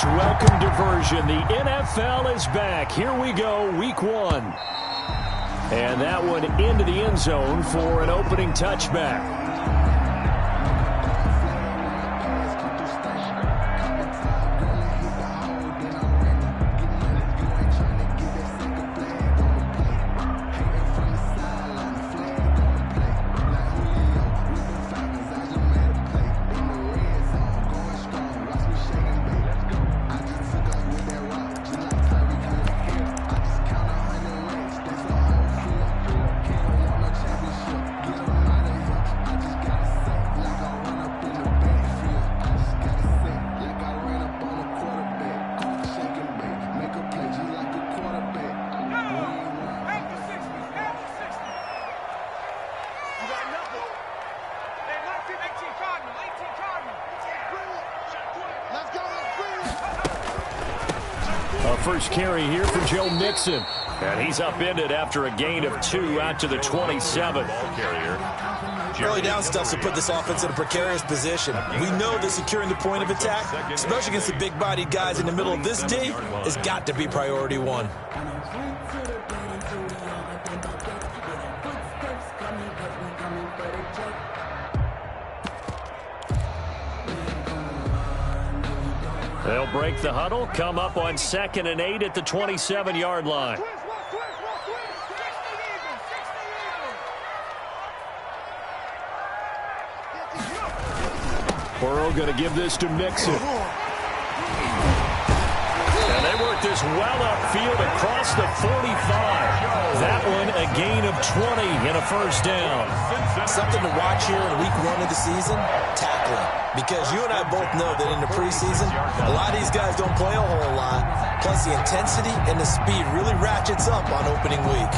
much welcome diversion. The NFL is back. Here we go, week 1. And that one into the end zone for an opening touchback. First carry here for Joe Mixon. And he's upended after a gain of 2 out to the 27. Early down stuff to put this offense in a precarious position. We know that securing the point of attack, especially against the big-bodied guys in the middle of this D, has got to be priority 1. They'll break the huddle, come up on 2nd and 8 at the 27-yard line. Burrow going to give this to Mixon. And they work this well upfield across the 45. That one a gain of 20 and a first down. Something to watch here in week 1 of the season, tackling. Because you and I both know that in the preseason, a lot of these guys don't play a whole lot. Plus the intensity and the speed really ratchets up on opening week.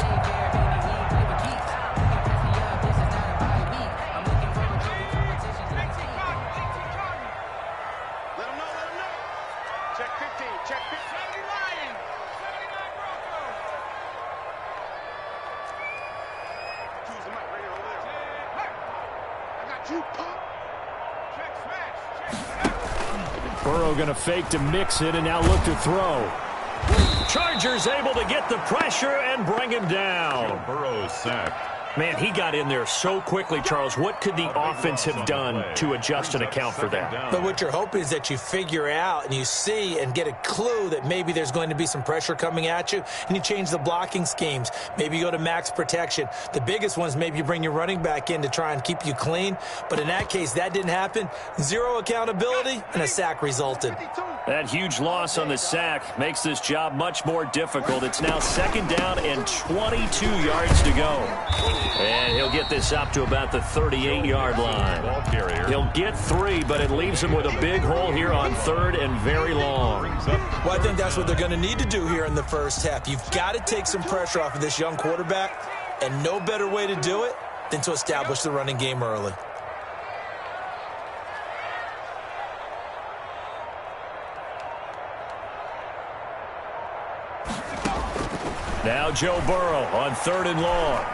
Burrow going to fake to mix it and now look to throw. Chargers able to get the pressure and bring him down. Burrow sacked. Man, he got in there so quickly, Charles. What could the offense have done to adjust and account for that? But what you're hoping is that you figure out and you see and get a clue that maybe there's going to be some pressure coming at you, and you change the blocking schemes. Maybe you go to max protection. The biggest one is maybe you bring your running back in to try and keep you clean. But in that case, that didn't happen. 0 accountability, and a sack resulted. That huge loss on the sack makes this job much more difficult. It's now 2nd down and 22 yards to go. And he'll get this up to about the 38-yard line. He'll get 3, but it leaves him with a big hole here on 3rd and very long. Well, I think that's what they're going to need to do here in the first half. You've got to take some pressure off of this young quarterback, and no better way to do it than to establish the running game early. Now Joe Burrow on 3rd and long.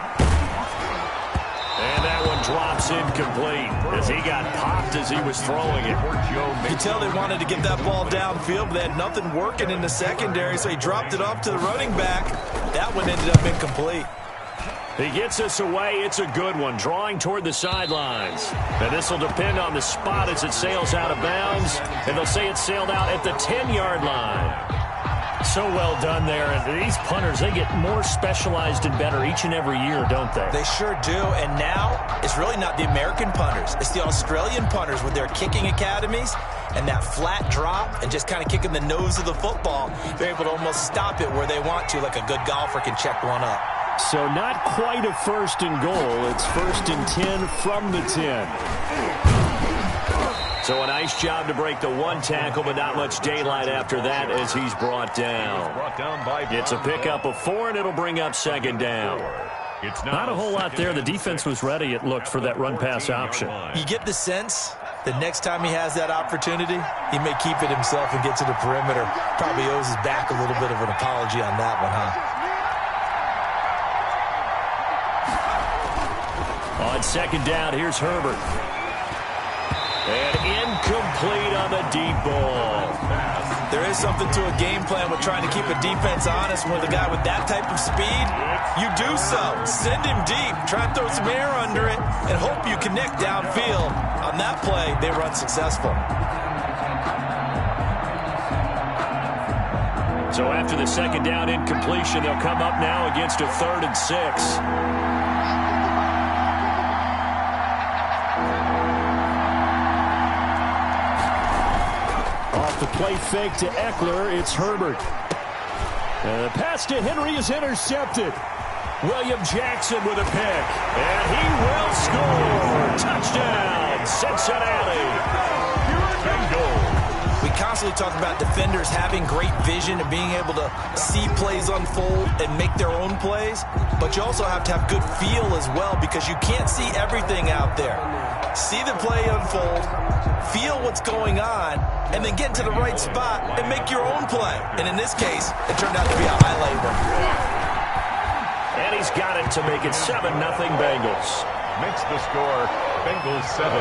And that one drops incomplete as he got popped as he was throwing it. You can tell they wanted to get that ball downfield, but they had nothing working in the secondary, so he dropped it off to the running back. That one ended up incomplete. He gets us away. It's a good one, drawing toward the sidelines. And this will depend on the spot as it sails out of bounds. And they'll say it sailed out at the 10-yard line. So well done there. And these punters, they get more specialized and better each and every year, don't they? They sure do. And now it's really not the American punters. It's the Australian punters with their kicking academies and that flat drop and just kind of kicking the nose of the football. They're able to almost stop it where they want to, like a good golfer can check one up. So not quite a 1st and goal. It's 1st and 10 from the 10. So a nice job to break the 1 tackle, but not much daylight after that as he's brought down. It's a pickup of 4, and it'll bring up 2nd down. Not a whole lot there. The defense was ready, it looked, for that run-pass option. You get the sense the next time he has that opportunity, he may keep it himself and get to the perimeter. Probably owes his back a little bit of an apology on that one, huh? On 2nd down, here's Herbert. And incomplete on the deep ball. There is something to a game plan with trying to keep a defense honest with a guy with that type of speed. You do so. Send him deep. Try and throw some air under it and hope you connect downfield. On that play, they were unsuccessful. So after the second down incompletion, they'll come up now against a 3rd and 6. Off the play fake to Eckler, it's Herbert. And the pass to Henry is intercepted. William Jackson with a pick. And he will score. Touchdown, Cincinnati. We constantly talk about defenders having great vision and being able to see plays unfold and make their own plays. But you also have to have good feel as well because you can't see everything out there. See the play unfold, feel what's going on, and then get into the right spot and make your own play. And in this case, it turned out to be a highlight one. And he's got it to make it 7-0 Bengals. Makes the score Bengals 7.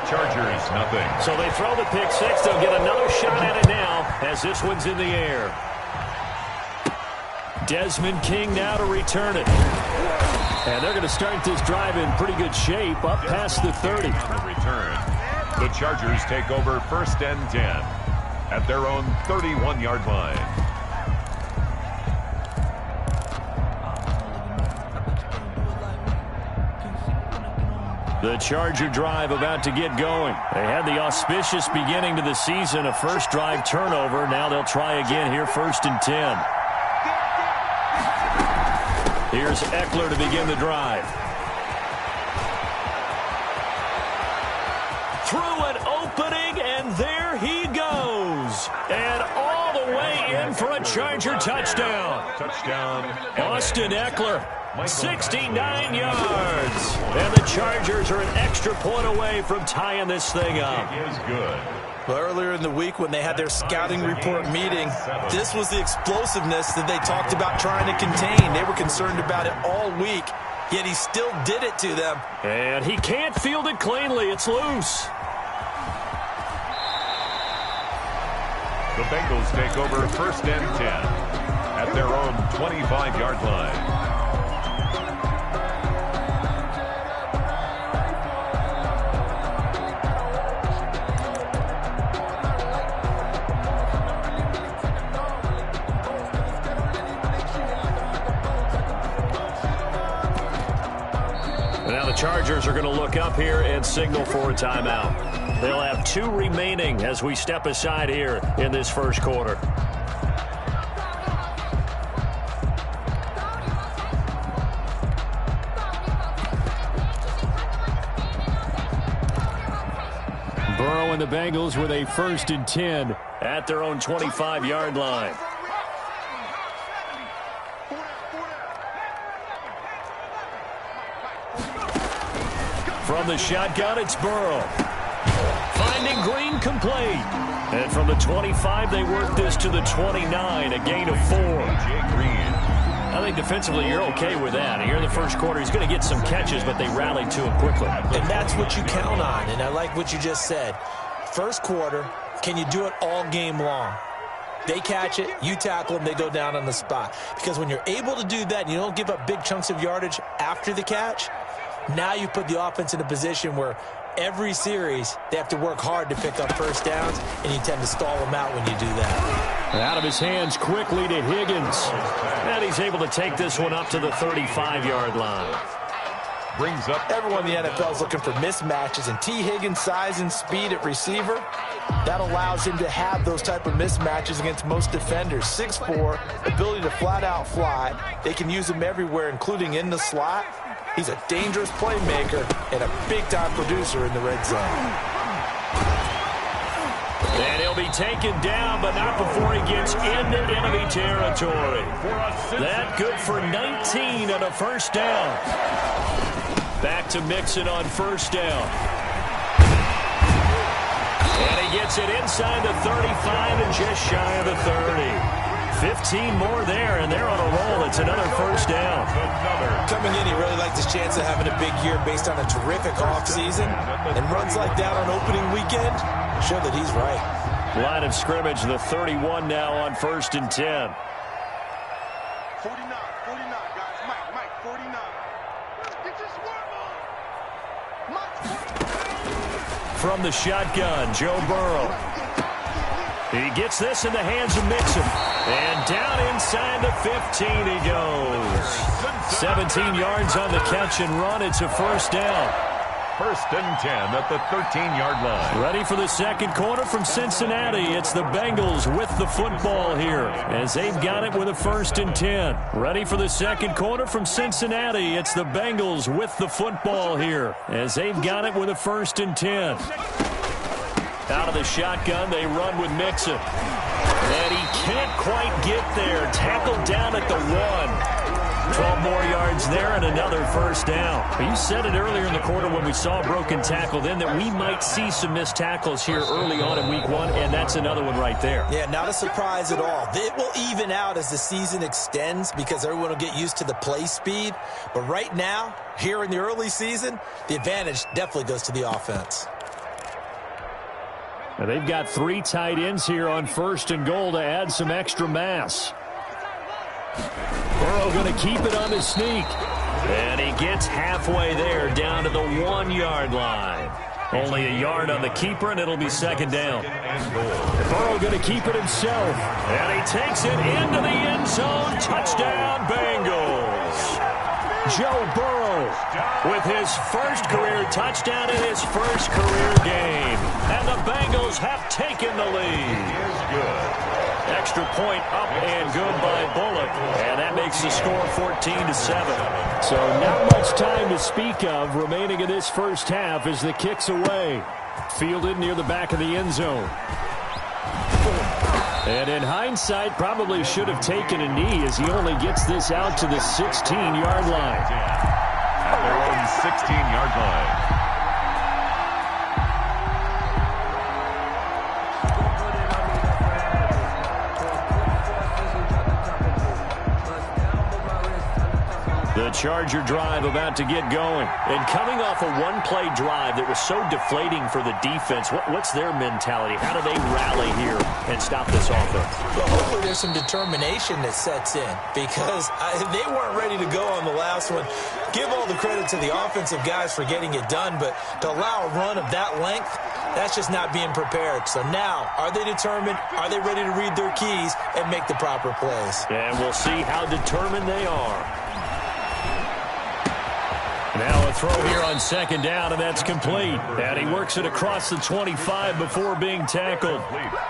Chargers, nothing. So they throw the pick six. They'll get another shot at it now as this one's in the air. Desmond King now to return it. And they're going to start this drive in pretty good shape up past the 30. Return. The Chargers take over 1st and 10 at their own 31-yard line. The Charger drive about to get going. They had the auspicious beginning to the season, a first drive turnover. Now they'll try again here, 1st and 10. Here's Eckler to begin the drive. Through an opening, and there he goes. And all the way in for a Charger touchdown. Touchdown. Austin Eckler. 69 yards. And the Chargers are an extra point away from tying this thing up. It is good. Well, earlier in the week when they had their scouting report meeting, this was the explosiveness that they talked about trying to contain. They were concerned about it all week, yet he still did it to them. And he can't field it cleanly. It's loose. The Bengals take over 1st and 10 at their own 25-yard line. Now the Chargers are going to look up here and signal for a timeout. They'll have 2 remaining as we step aside here in this first quarter. Burrow and the Bengals with a 1st and 10 at their own 25-yard line. From the shotgun, it's Burrow. Finding Green complete. And from the 25, they work this to the 29, a gain of 4. I think defensively you're okay with that. Here in the first quarter, he's going to get some catches, but they rallied to him quickly. And that's what you count on, and I like what you just said. First quarter, can you do it all game long? They catch it, you tackle them, they go down on the spot. Because when you're able to do that and you don't give up big chunks of yardage after the catch, now you put the offense in a position where every series they have to work hard to pick up first downs, and you tend to stall them out when you do that. Out of his hands quickly to Higgins. And he's able to take this one up to the 35-yard line. Brings up. Everyone in the NFL is looking for mismatches, and T. Higgins' size and speed at receiver, that allows him to have those type of mismatches against most defenders. 6'4", ability to flat-out fly. They can use him everywhere, including in the slot. He's a dangerous playmaker and a big-time producer in the red zone. And he'll be taken down, but not before he gets into enemy territory. That good for 19 and a first down. Back to Mixon on first down. And he gets it inside the 35 and just shy of the 30. 15 more there, and they're on a roll. It's another first down. Coming in, he really liked his chance of having a big year based on a terrific offseason. And runs like that on opening weekend show that he's right. Line of scrimmage, the 31 now on 1st and 10. 49, guys. Mike, 49. Get your swerve on. From the shotgun, Joe Burrow. He gets this in the hands of Mixon. And down inside the 15 he goes. 17 yards on the catch and run. It's a first down. 1st and 10 at the 13-yard line. Ready for the second quarter from Cincinnati. It's the Bengals with the football here as they've got it with a 1st and 10. Ready for the second quarter from Cincinnati. It's the Bengals with the football here as they've got it with a 1st and 10. Out of the shotgun, they run with Mixon. And he can't quite get there. Tackled down at the 1. 12 more yards there and another first down. You said it earlier in the quarter when we saw a broken tackle then that we might see some missed tackles here early on in week 1, and that's another one right there. Yeah, not a surprise at all. It will even out as the season extends because everyone will get used to the play speed. But right now, here in the early season, the advantage definitely goes to the offense. Now they've got 3 tight ends here on 1st and goal to add some extra mass. Burrow going to keep it on the sneak. And he gets halfway there down to the 1-yard line. Only a yard on the keeper, and it'll be second down. Burrow going to keep it himself. And he takes it into the end zone. Touchdown, Bengals. Joe Burrow with his first career touchdown in his first career game. And the Bengals have taken the lead. Extra point up and good by Bullock. And that makes the score 14-7. So not much time to speak of remaining in this first half as the kick's away. Fielded near the back of the end zone. And in hindsight, probably should have taken a knee as he only gets this out to the 16-yard line. At their own 16-yard line. The Charger drive about to get going. And coming off a one-play drive that was so deflating for the defense, what's their mentality? How do they rally here and stop this offense? Well, hopefully there's some determination that sets in because they weren't ready to go on the last one. Give all the credit to the offensive guys for getting it done, but to allow a run of that length, that's just not being prepared. So now, are they determined? Are they ready to read their keys and make the proper plays? And we'll see how determined they are. Now a throw here on second down, and that's complete. And he works it across the 25 before being tackled.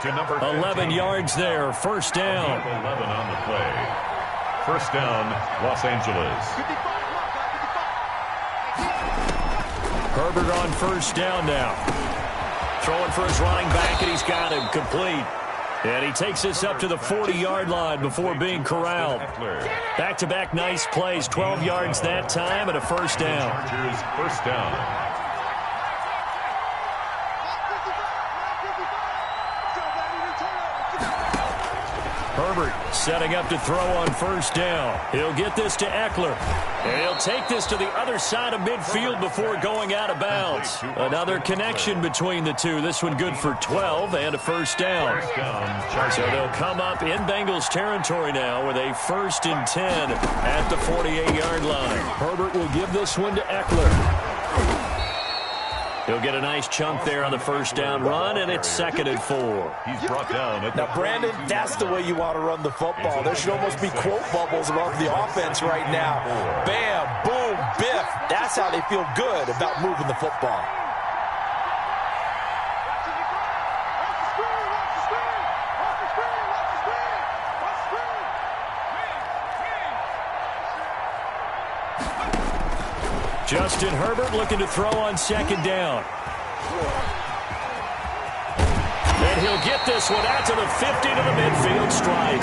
11 yards there, first down. 11 on the play. First down, Los Angeles. Herbert on first down now. Throwing for his running back, and he's got him complete. And he takes this up to the 40-yard line before being corralled. Back-to-back nice plays, 12 yards that time, and a first down. Chargers first down. Herbert setting up to throw on first down. He'll get this to Eckler. And he'll take this to the other side of midfield before going out of bounds. Another connection between the two. This one good for 12 and a first down. So they'll come up in Bengals territory now with a 1st and 10 at the 48-yard line. Herbert will give this one to Eckler. He'll get a nice chunk there on the first down run, and it's 2nd and 4. He's brought down at Now, Brandon, that's the way you want to run the football. There should almost be quote bubbles above the offense right now. Bam, boom, biff. That's how they feel good about moving the football. Justin Herbert looking to throw on second down. And he'll get this one out to the 50 to the midfield strike.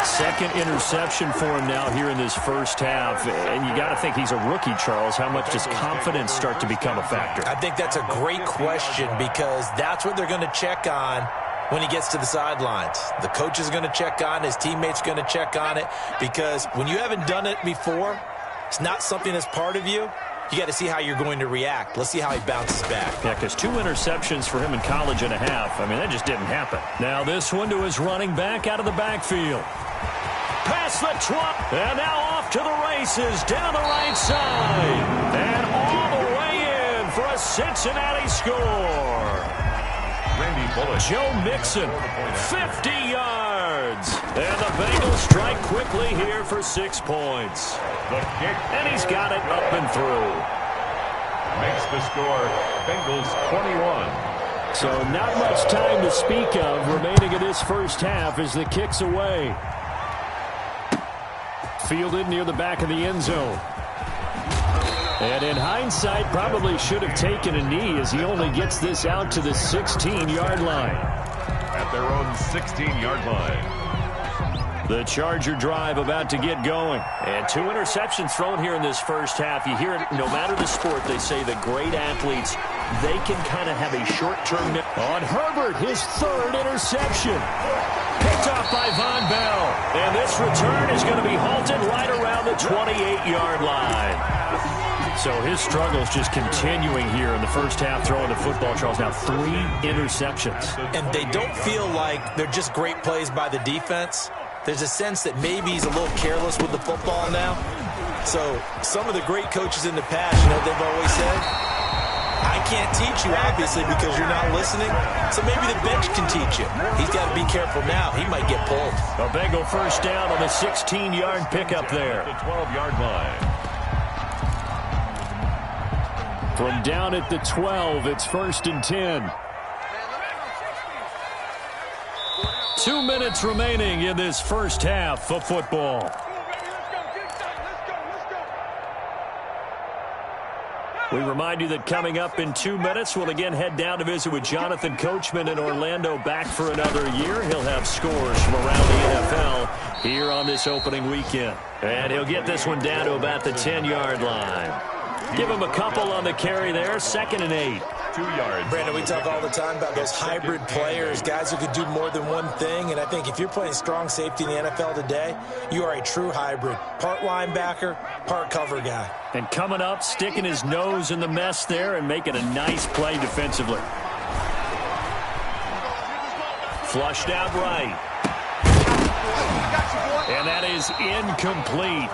Second interception for him now here in this first half. And you got to think he's a rookie, Charles. How much does confidence start to become a factor? I think that's a great question because that's what they're going to check on when he gets to the sidelines. The coach is going to check on, his teammates going to check on it, because when you haven't done it before, it's not something that's part of you. you got to see how you're going to react. Let's see how he bounces back. Yeah, because 2 interceptions for him in college and a half. I mean, that just didn't happen. Now this one to his running back out of the backfield. Past the 12, and now off to the races down the right side. And all the way in for a Cincinnati score. Randy Bullock. Joe Mixon, 50 yards. And the Bengals strike quickly here for 6 points. The kick. And he's got it up and through. Makes the score Bengals 21. So not much time to speak of remaining in this first half as the kick's away. Fielded near the back of the end zone. And in hindsight, probably should have taken a knee as he only gets this out to the 16-yard line. At their own 16-yard line. The Charger drive about to get going. And 2 interceptions thrown here in this first half. You hear it, no matter the sport, they say the great athletes, they can kind of have a short-term... On Herbert, his 3rd interception. Picked off by Von Bell. And this return is going to be halted right around the 28-yard line. So his struggles just continuing here in the first half throwing the football, Charles. Now 3 interceptions. And they don't feel like they're just great plays by the defense. There's a sense that maybe he's a little careless with the football now. So some of the great coaches in the past, you know, they've always said, I can't teach you, obviously, because you're not listening. So maybe the bench can teach you. He's got to be careful now. He might get pulled. A Bengal first down on the 16-yard pickup there. The 12-yard line. From down at the 12, it's 1st and 10. 2 minutes remaining in this first half of football. We remind you that coming up in 2 minutes, we'll again head down to visit with Jonathan Coachman in Orlando, back for another year. He'll have scores from around the NFL here on this opening weekend. And he'll get this one down to about the 10-yard line. Give him a couple on the carry there, 2nd and 8. 2 yards. Brandon, we talk all the time about those hybrid players, guys who can do more than one thing. And I think if you're playing strong safety in the NFL today, you are a true hybrid. Part linebacker, part cover guy. And coming up, sticking his nose in the mess there and making a nice play defensively. Flushed out right. And that is incomplete.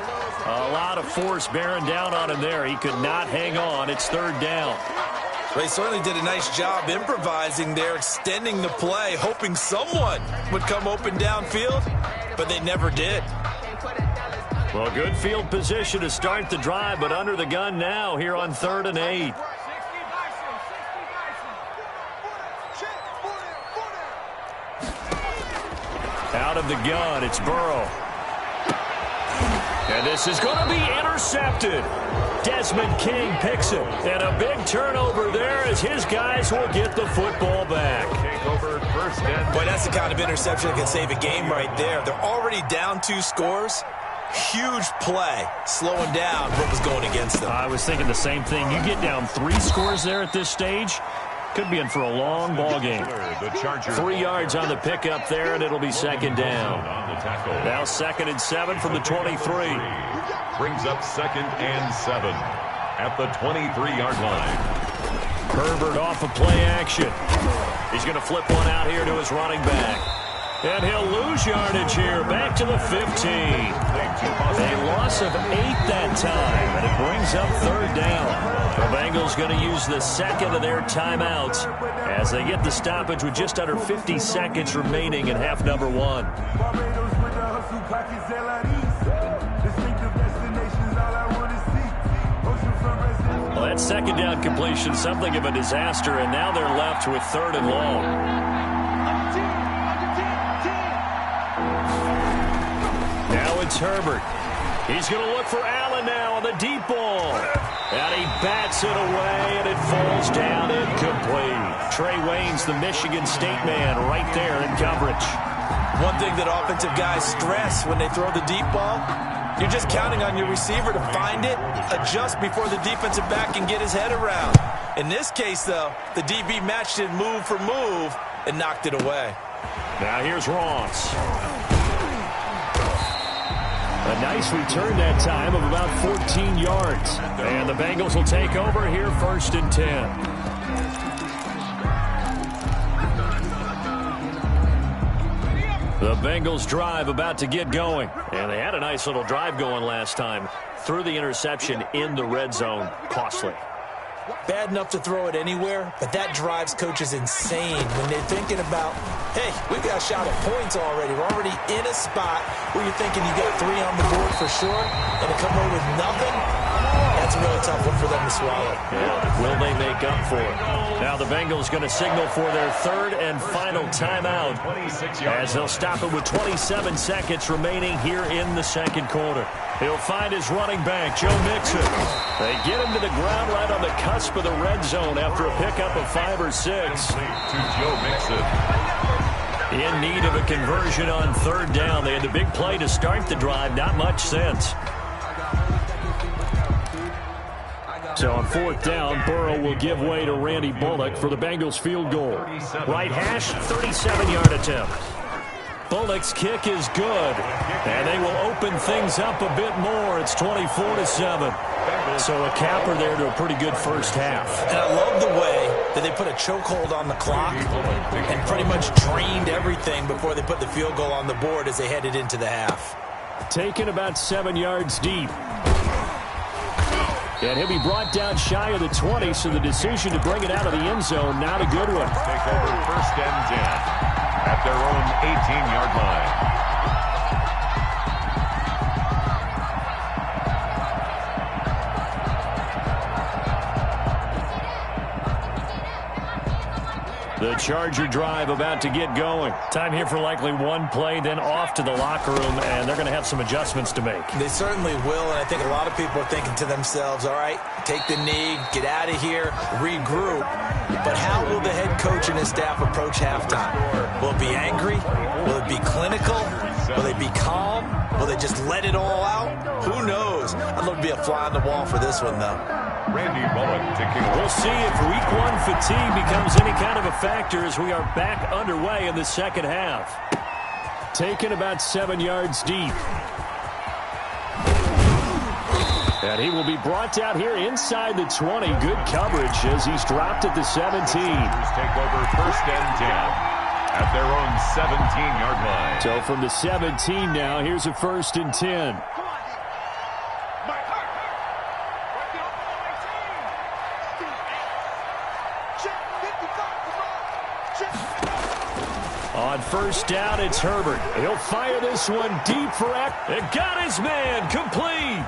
A lot of force bearing down on him there. He could not hang on. It's 3rd down. They certainly did a nice job improvising there, extending the play, hoping someone would come open downfield, but they never did. Well, good field position to start the drive, but under the gun now here on 3rd and 8. Out of the gun, it's Burrow. And this is going to be intercepted. Desmond King picks it. And a big turnover there as his guys will get the football back. Takeover, 1st and... Boy, that's the kind of interception that can save a game right there. They're already down 2 scores. Huge play, slowing down what was going against them. I was thinking the same thing. You get down 3 scores there at this stage, could be in for a long ball game. 3 yards on the pickup there, and it'll be 2nd down. Now 2nd and 7 from the 23. Brings up 2nd and 7 at the 23-yard line. Herbert off of play action. He's going to flip one out here to his running back. And he'll lose yardage here, back to the 15. A loss of 8 that time, and it brings up 3rd down. The Bengals going to use the 2nd of their timeouts as they get the stoppage with just under 50 seconds remaining in half number 1. Well, that 2nd down completion, something of a disaster, and now they're left with 3rd and long. Now it's Herbert. He's going to look for Allen now on the deep ball. And he bats it away, and it falls down incomplete. Trey Waynes, the Michigan State man, right there in coverage. One thing that offensive guys stress when they throw the deep ball, you're just counting on your receiver to find it, adjust before the defensive back can get his head around. In this case, though, the DB matched it move for move and knocked it away. Now here's Ross. A nice return that time of about 14 yards. And the Bengals will take over here 1st and 10. The Bengals drive about to get going. And they had a nice little drive going last time. Threw the interception in the red zone. Costly. Bad enough to throw it anywhere, but that drives coaches insane when they're thinking about, hey, we've got a shot at points already. We're already in a spot where you're thinking you got 3 on the board for sure, and to come away with nothing, that's a really tough one for them to swallow. Yeah, will they make up for it? Now the Bengals going to signal for their 3rd and final timeout as they'll stop it with 27 seconds remaining here in the 2nd quarter. He'll find his running back, Joe Mixon. They get him to the ground right on the cusp of the red zone after a pickup of 5 or 6. To Joe Mixon. In need of a conversion on 3rd down. They had the big play to start the drive. Not much sense. So on 4th down, Burrow will give way to Randy Bullock for the Bengals field goal. Right hash, 37-yard attempt. Bullock's kick is good, and they will open things up a bit more. It's 24-7. So a capper there to a pretty good first half. And I love the way that they put a chokehold on the clock and pretty much drained everything before they put the field goal on the board as they headed into the half. Taken about 7 yards deep. And he'll be brought down shy of the 20, so the decision to bring it out of the end zone, not a good one. Take over 1st and 10 at their own 18-yard line. The Charger drive about to get going. Time here for likely one play, then off to the locker room, and they're going to have some adjustments to make. They certainly will, and I think a lot of people are thinking to themselves, all right, take the knee, get out of here, regroup. But how will the head coach and his staff approach halftime? Will it be angry? Will it be clinical? Will they be calm? Will they just let it all out? Who knows? I'd love to be a fly on the wall for this one, though. Randy Bullock to kick off. We'll see if week 1 fatigue becomes any kind of a factor as we are back underway in the 2nd half. Taken about 7 yards deep. And he will be brought down here inside the 20. Good coverage as he's dropped at the 17. Take over 1st and 10 at their own 17-yard line. So from the 17 now, here's a 1st and 10. On 1st down, it's Herbert. He'll fire this one deep for Eck. It got his man complete.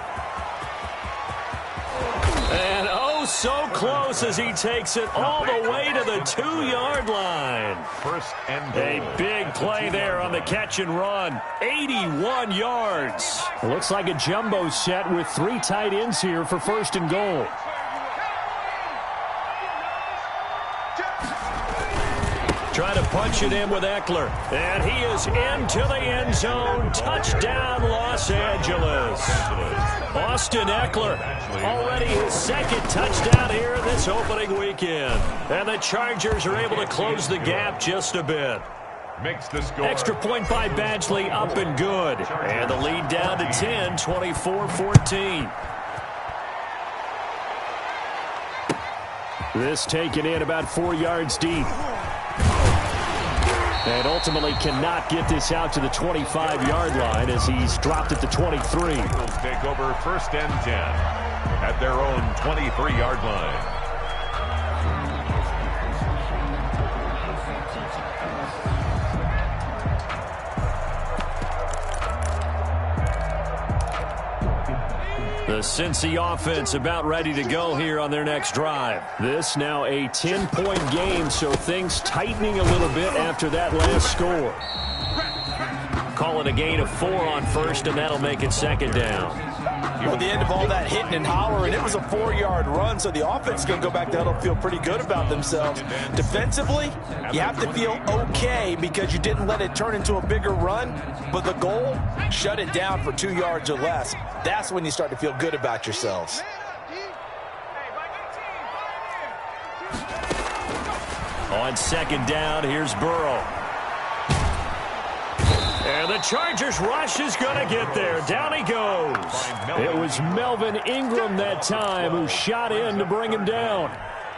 And oh, so close as he takes it all the way to the 2-yard line. 1st and goal. A big play there on the catch and run. 81 yards. It looks like a jumbo set with 3 tight ends here for 1st and goal. Try to punch it in with Eckler. And he is into the end zone. Touchdown, Los Angeles. Austin Eckler, already his 2nd touchdown here this opening weekend. And the Chargers are able to close the gap just a bit. Makes the score. Extra point by Badgley, up and good. And the lead down to 10, 24-14. This taken in about 4 yards deep. And ultimately cannot get this out to the 25-yard line as he's dropped at the 23. Eagles take over 1st and 10 at their own 23-yard line. The Cincy offense about ready to go here on their next drive. This now a 10-point game, so things tightening a little bit after that last score. Call it a gain of 4 on 1st, and that'll make it 2nd down. At the end of all that hitting and hollering, it was a 4-yard run, so the offense is going to go back to huddle and feel pretty good about themselves. Defensively, you have to feel okay because you didn't let it turn into a bigger run, but the goal, shut it down for 2 yards or less. That's when you start to feel good about yourselves. On 2nd down, here's Burrow. And the Chargers rush is going to get there. Down he goes. It was Melvin Ingram that time who shot in to bring him down.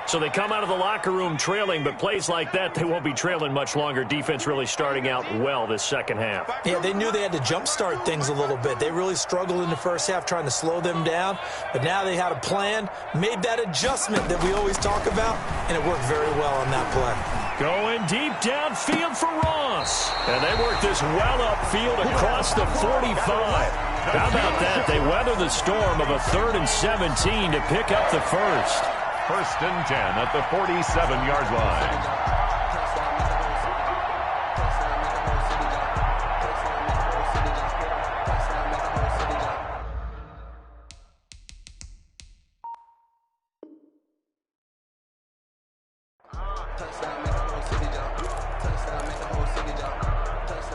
So they come out of the locker room trailing, but plays like that, they won't be trailing much longer. Defense really starting out well this second half. Yeah, they knew they had to jumpstart things a little bit. They really struggled in the first half trying to slow them down, but now they had a plan, made that adjustment that we always talk about, and it worked very well on that play. Going deep downfield for Ross. And they work this well upfield across the 45. How about that? They weather the storm of a 3rd and 17 to pick up the first. 1st and 10 at the 47-yard line.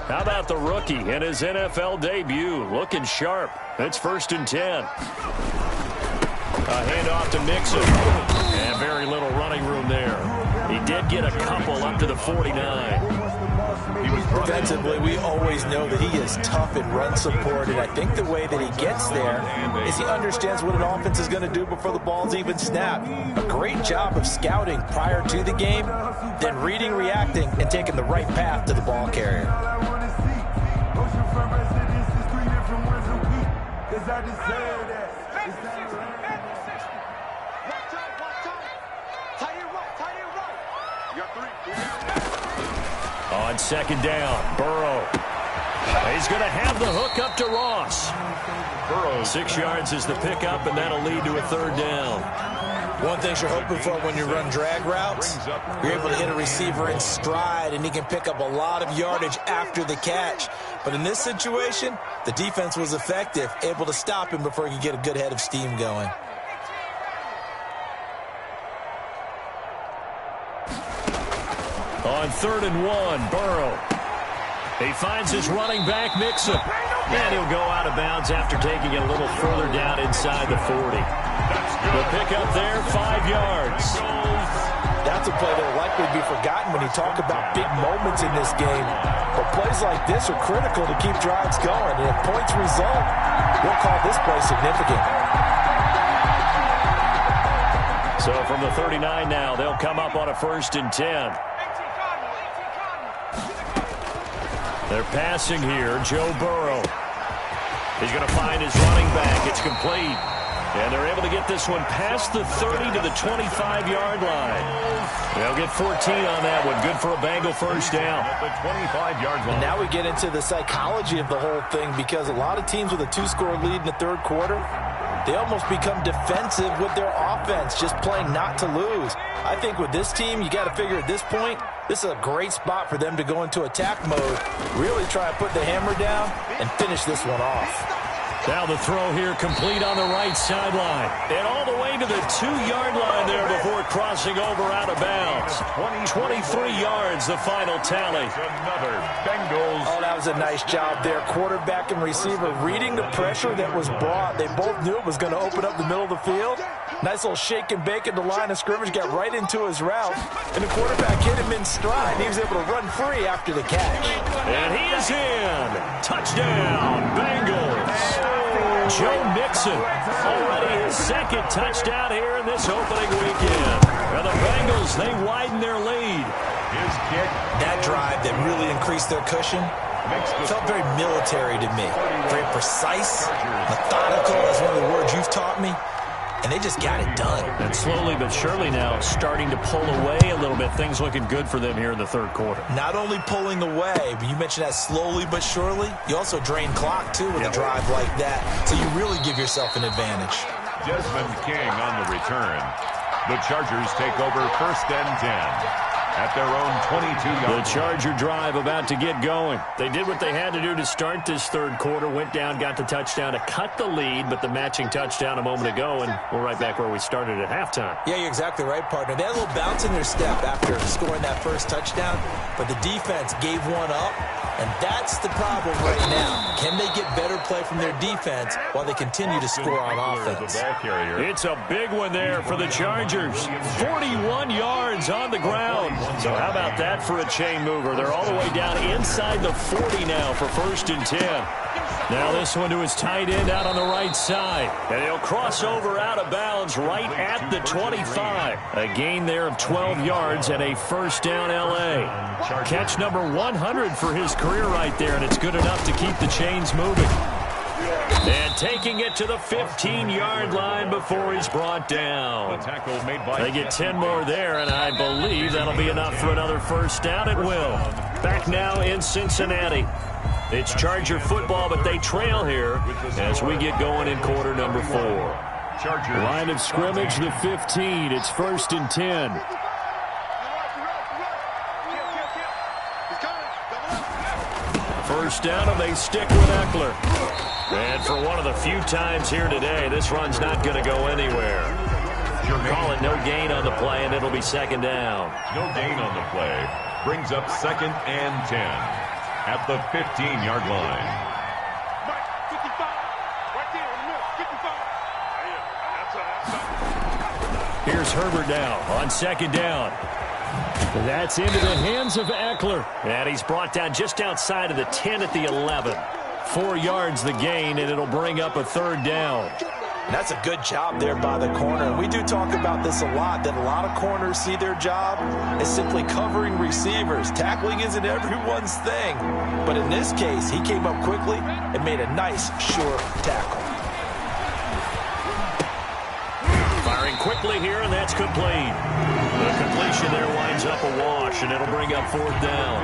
How about the rookie in his NFL debut? Looking sharp. It's 1st and 10. A handoff to Mixon. And very little running room there. He did get a couple up to the 49. Defensively, we always know that he is tough in run support, and I think the way that he gets there is he understands what an offense is going to do before the ball's even snapped. A great job of scouting prior to the game, then reading, reacting, and taking the right path to the ball carrier. On 2nd down, Burrow. He's going to have the hook up to Ross. Burrow, 6 yards is the pickup, and that'll lead to a 3rd down. One thing you're hoping for when you run drag routes, you're able to hit a receiver in stride, and he can pick up a lot of yardage after the catch. But in this situation, the defense was effective, able to stop him before he could get a good head of steam going. On 3rd and 1, Burrow. He finds his running back, Mixon. And he'll go out of bounds after taking it a little further down inside the 40. The pickup there, 5 yards. That's a play that will likely be forgotten when you talk about big moments in this game. But plays like this are critical to keep drives going. And if points result, we'll call this play significant. So from the 39 now, they'll come up on a 1st and 10. They're passing here. Joe Burrow. He's going to find his running back. It's complete. And they're able to get this one past the 30 to the 25-yard line. They'll get 14 on that one. Good for a Bengal 1st down. At the 25-yard line. And now we get into the psychology of the whole thing, because a lot of teams with a 2-score lead in the 3rd quarter, they almost become defensive with their offense, just playing not to lose. I think with this team, you got to figure at this point, this is a great spot for them to go into attack mode, really try to put the hammer down and finish this one off. Now the throw here complete on the right sideline. And all the way to the 2-yard line there before crossing over out of bounds. 23 yards, the final tally. Another Bengals. Oh, that was a nice job there. Quarterback and receiver reading the pressure that was brought. They both knew it was going to open up the middle of the field. Nice little shake and bake at the line of scrimmage, got right into his route. And the quarterback hit him in stride. He was able to run free after the catch. And he is in. Touchdown, Bengals. Joe Mixon, already his 2nd touchdown here in this opening weekend. And the Bengals, they widen their lead. His kick. That drive that really increased their cushion felt very military to me. Very precise, methodical. That's one of the words you've taught me. And they just got it done. And slowly but surely now starting to pull away a little bit. Things looking good for them here in the 3rd quarter. Not only pulling away, but you mentioned that slowly but surely. You also drain clock, too, with a drive like that. So you really give yourself an advantage. Desmond King on the return. The Chargers take over 1st and 10. At their own 22-yard. The Charger drive about to get going. They did what they had to do to start this 3rd quarter. Went down, got the touchdown to cut the lead, but the matching touchdown a moment ago, and we're right back where we started at halftime. Yeah, you're exactly right, partner. They had a little bounce in their step after scoring that first touchdown, but the defense gave one up, and that's the problem right now. Can they get better play from their defense while they continue to score on offense? It's a big one there for the Chargers. 41 yards on the ground. So how about that for a chain mover? They're all the way down inside the 40 now for 1st and 10. Now this one to his tight end out on the right side. And he'll cross over out of bounds right at the 25. A gain there of 12 yards and a 1st down L.A. Catch number 100 for his career right there, and it's good enough to keep the chains moving. And taking it to the 15-yard line before he's brought down. They get 10 more there, and I believe that'll be enough for another 1st down. It will. Back now in Cincinnati. It's Charger football, but they trail here as we get going in quarter number 4. Line of scrimmage, the 15. It's 1st and 10. First down, and they stick with Eckler. And for one of the few times here today, this run's not going to go anywhere. Call it no gain on the play, and it'll be 2nd down. No gain on the play. Brings up 2nd and 10 at the 15-yard line. Here's Herbert now on 2nd down. That's into the hands of Eckler. And he's brought down just outside of the 10 at the 11. 4 yards the gain, and it'll bring up a 3rd down. That's a good job there by the corner. We do talk about this a lot, that a lot of corners see their job as simply covering receivers. Tackling isn't everyone's thing. But in this case, he came up quickly and made a nice, sure tackle. Firing quickly here, and that's complete. The completion there winds up a wash, and it'll bring up 4th down.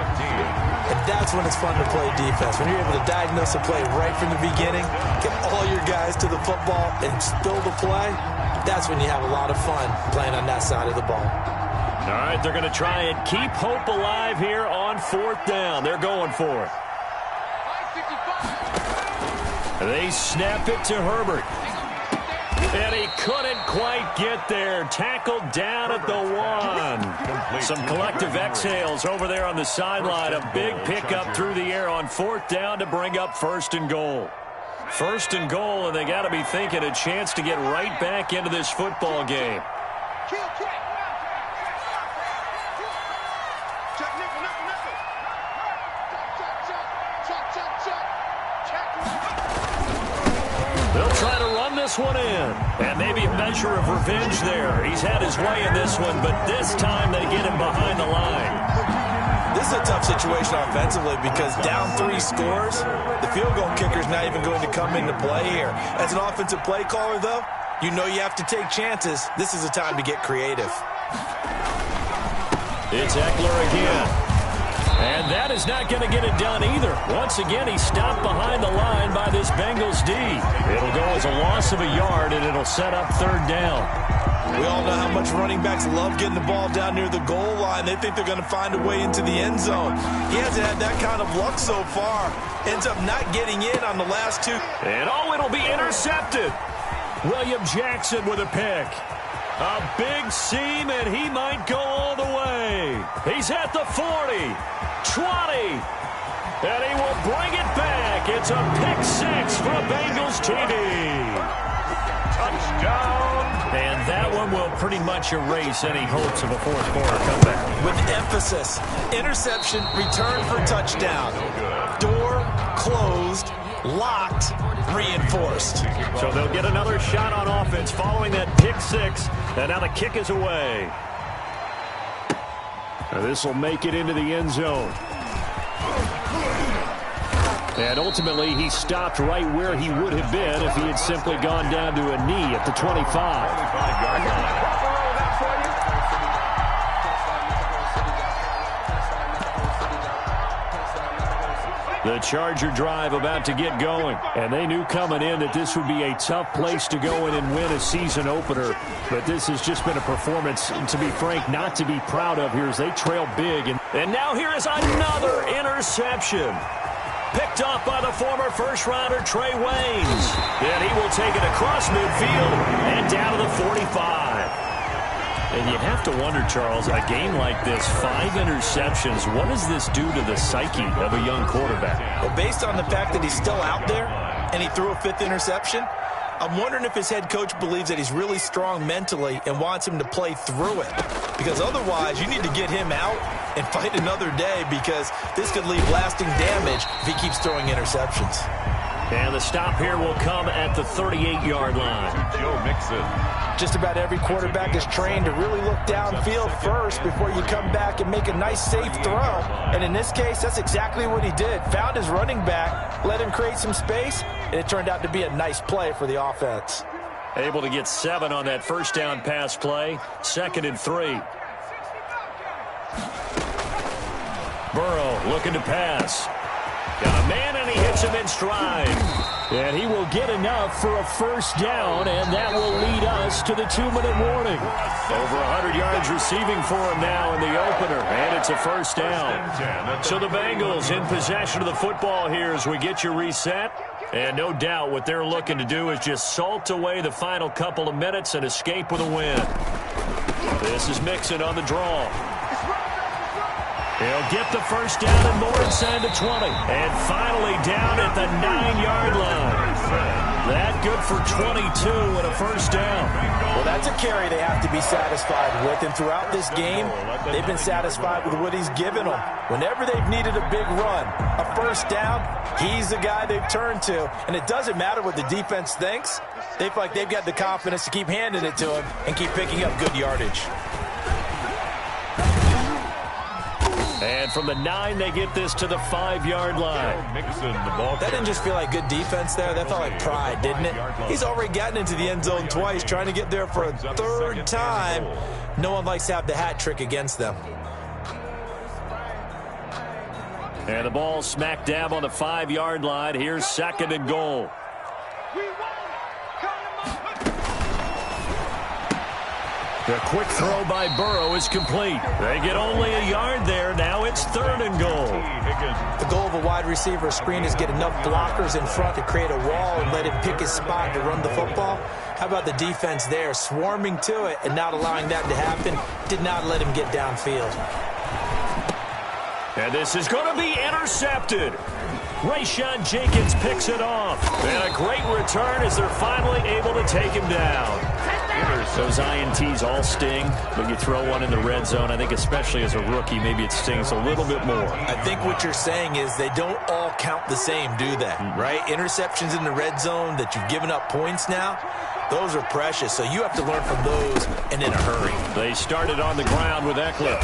And that's when it's fun to play defense. When you're able to diagnose a play right from the beginning, get all your guys to the football, and spill the play, that's when you have a lot of fun playing on that side of the ball. All right, they're going to try and keep hope alive here on 4th down. They're going for it. They snap it to Herbert. And he couldn't quite get there. Tackled down at the 1. Some collective exhales over there on the sideline. A big pickup through the air on 4th down to bring up 1st and goal. 1st and goal, and they got to be thinking a chance to get right back into this football game. They'll try to run this one in. And maybe a measure of revenge there. He's had his way in this one, but this time they get him behind the line. This is a tough situation offensively because down 3 scores, the field goal kicker's not even going to come into play here. As an offensive play caller, though, you know you have to take chances. This is a time to get creative. It's Eckler again. And that is not going to get it done either. Once again, he's stopped behind the line by this Bengals D. It'll go as a loss of a yard, and it'll set up 3rd down. We all know how much running backs love getting the ball down near the goal line. They think they're going to find a way into the end zone. He hasn't had that kind of luck so far. Ends up not getting in on the last 2. And it'll be intercepted. William Jackson with a pick. A big seam, and he might go all the way. He's at the 40, 20, and he will bring it back. It's a pick-6 for Bengals TD. Touchdown. And that one will pretty much erase any hopes of a 4th quarter comeback. With emphasis, interception, return for touchdown. Door closed, locked, reinforced. So they'll get another shot on offense following that pick-6, and now the kick is away. This will make it into the end zone. And ultimately, he stopped right where he would have been if he had simply gone down to a knee at the 25-yard line. The Charger drive about to get going, and they knew coming in that this would be a tough place to go in and win a season opener, but this has just been a performance, to be frank, not to be proud of here as they trail big. And now here is another interception. Picked off by the former first-rounder Trey Waynes. And he will take it across midfield and down to the 45. And you have to wonder, Charles, a game like this, 5 interceptions, what does this do to the psyche of a young quarterback? Well, based on the fact that he's still out there and he threw a 5th interception, I'm wondering if his head coach believes that he's really strong mentally and wants him to play through it. because otherwise you need to get him out and fight another day, because this could leave lasting damage if he keeps throwing interceptions. And the stop here will come at the 38-yard line. Joe Mixon. Just about every quarterback is trained to really look downfield first before you come back and make a nice, safe throw. And in this case, that's exactly what he did. Found his running back, let him create some space, and it turned out to be a nice play for the offense. Able to get 7 on that first down pass play. 2nd and 3. Burrow looking to pass. Got a man, and he hits him in stride. And he will get enough for a first down, and that will lead us to the 2-minute warning. Over 100 yards receiving for him now in the opener, and it's a first down. So the Bengals in possession of the football here as we get you reset. And no doubt what they're looking to do is just salt away the final couple of minutes and escape with a win. This is Mixon on the draw. He'll get the first down and more inside the 20. And finally down at the 9-yard line. That good for 22 and a first down. Well, that's a carry they have to be satisfied with. And throughout this game, they've been satisfied with what he's given them. Whenever they've needed a big run, a first down, he's the guy they've turned to. And it doesn't matter what the defense thinks. They feel like they've got the confidence to keep handing it to him and keep picking up good yardage. And from the 9, they get this to the 5-yard line. That didn't just feel like good defense there. That felt like pride, didn't it? He's already gotten into the end zone twice, trying to get there for a 3rd time. No one likes to have the hat trick against them. And the ball smack dab on the 5-yard line. Here's 2nd and goal. The quick throw by Burrow is complete. They get only a yard there. Now it's 3rd and goal. The goal of a wide receiver screen is get enough blockers in front to create a wall and let him pick his spot to run the football. How about the defense there, swarming to it and not allowing that to happen? Did not let him get downfield. And this is going to be intercepted. Rayshawn Jenkins picks it off. And a great return as they're finally able to take him down. Those INTs all sting, but you throw one in the red zone, I think especially as a rookie, maybe it stings a little bit more. I think what you're saying is they don't all count the same, do they? Right? Interceptions in the red zone that you've given up points now, those are precious, so you have to learn from those and in a hurry. They started on the ground with Eckler.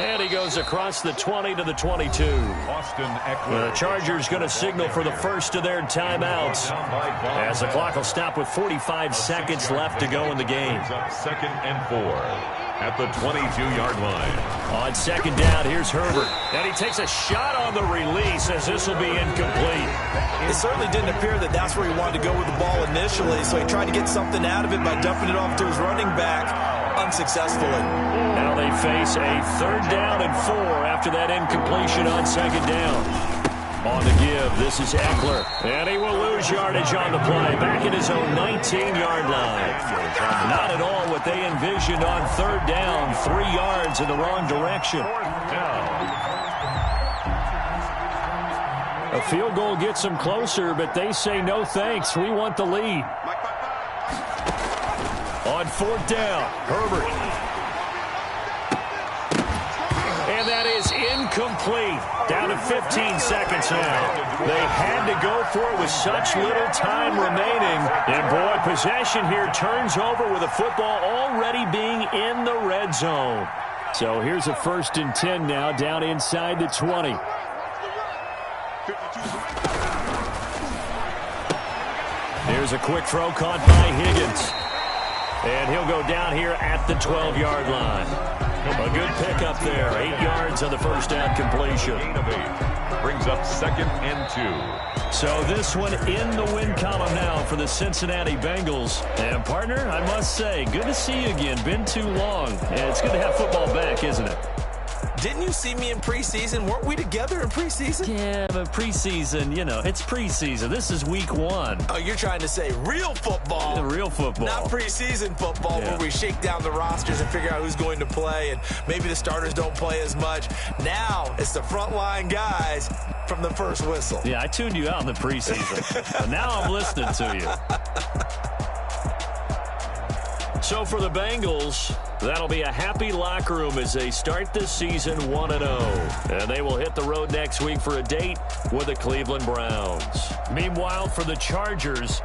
And he goes across the 20 to the 22. The Chargers going to signal for the first of their timeouts, as the clock will stop with 45 seconds left to go in the game. 2nd and 4 at the 22-yard line. On 2nd down, here's Herbert. And he takes a shot on the release as this will be incomplete. It certainly didn't appear that that's where he wanted to go with the ball initially, so he tried to get something out of it by dumping it off to his running back unsuccessfully. Now they face a 3rd down and 4 after that incompletion on 2nd down. On the give, this is Eckler. And he will lose yardage on the play. Back at his own 19-yard line. Not at all what they envisioned on 3rd down. 3 yards in the wrong direction. A field goal gets them closer, but they say no thanks. We want the lead. On 4th down, Herbert. And that is incomplete. Down to 15 seconds now. They had to go for it with such little time remaining. And boy, possession here turns over with the football already being in the red zone. So here's a 1st and 10 now, down inside the 20. Here's a quick throw caught by Higgins. And he'll go down here at the 12-yard line. A good pickup there. 8 yards on the first down completion. Brings up 2nd and 2. So this one in the win column now for the Cincinnati Bengals. And partner, I must say, good to see you again. Been too long. And it's good to have football back, isn't it? Didn't you see me in preseason? Weren't we together in preseason? Yeah, but preseason, you know, it's preseason. This is week 1. Oh, you're trying to say real football. The real football. Not preseason football, yeah, where we shake down the rosters and figure out who's going to play, and maybe the starters don't play as much. Now it's the frontline guys from the first whistle. Yeah, I tuned you out in the preseason. But now I'm listening to you. So for the Bengals, that'll be a happy locker room as they start this season 1-0. And they will hit the road next week for a date with the Cleveland Browns. Meanwhile, for the Chargers,